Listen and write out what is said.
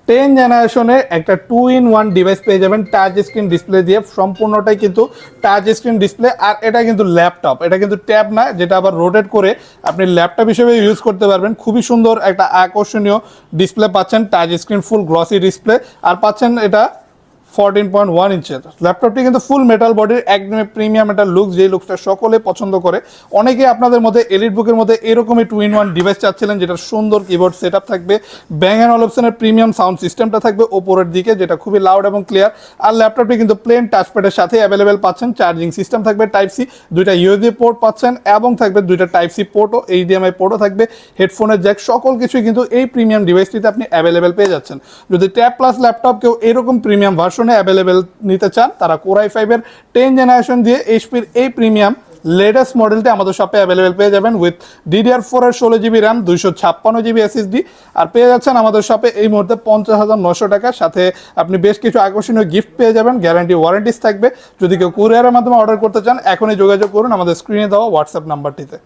10 জেনারেশনের একটা 2-in-1 device পেয়ে যাবেন টাচ স্ক্রিন ডিসপ্লে দিয়ে। সম্পূর্ণটাই কিন্তু টাচ স্ক্রিন ডিসপ্লে, আর এটা কিন্তু ল্যাপটপ, এটা কিন্তু ট্যাব না, যেটা আবার রোটেট করে আপনি ল্যাপটপ হিসেবে ইউজ করতে পারবেন। খুবই সুন্দর একটা আকর্ষণীয় ডিসপ্লে পাচ্ছেন, touch screen full glossy display, আর পাচ্ছেন এটা 14.1 ইঞ্চের। ল্যাপটপটি কিন্তু ফুল মেটাল বডির, একদমই প্রিমিয়াম একটা লুকস, যে লুকসটা সকলে পছন্দ করে। অনেকে আপনাদের মধ্যে এলিট বুকের মধ্যে এরকমই 2-in-1 ডিভাইস চাচ্ছিলেন, যেটা সুন্দর কিবোর্ড সেটআপ থাকবে, ব্যাং অ্যান্ড অলিপসনের প্রিমিয়াম সাউন্ড সিস্টেমটা থাকবে ওপরের দিকে, যেটা খুবই লাউড এবং ক্লিয়ার। আর ল্যাপটপটি কিন্তু প্লেন টাচপ্যাডের সাথে অ্যাভেলেবেল পাচ্ছেন। চার্জিং সিস্টেম থাকবে টাইপ সি, দুইটা ইউএসবি পোর্ট পাচ্ছেন, এবং থাকবে দুইটা টাইপ সি পোর্টও, এইচডিএমআই পোর্টও থাকবে, হেডফোনের জ্যাক, সকল কিছুই কিন্তু এই প্রিমিয়াম ডিভাইসটিতে আপনি অ্যাভেলেবেল পেয়ে যাচ্ছেন। যদি ট্যাব প্লাস ল্যাপটপ কেউ এরকম প্রিমিয়াম ভার্সনে অ্যাভেলেবেল নিতে চান, তারা Core i5-এর 10 জেনারেশন দিয়ে এইচপির এই প্রিমিয়াম লেটেস্ট মডেলটি আমাদের শপে অ্যাভেলেবেল পেয়ে যাবেন উইথ DDR4 এর 16GB র্যাম, 256GB SSD, আর পেয়ে যাচ্ছেন আমাদের শপে এই মুহূর্তে 50,900 টাকার সাথে আপনি বেশ কিছু আকর্ষণীয় গিফট পেয়ে যাবেন, গ্যারান্টি ওয়ারেন্টিস থাকবে। যদি কেউ কুরিয়ারের মাধ্যমে অর্ডার করতে চান, এখনই যোগাযোগ করুন আমাদের স্ক্রিনে দেওয়া হোয়াটসঅ্যাপ নাম্বারটিতে।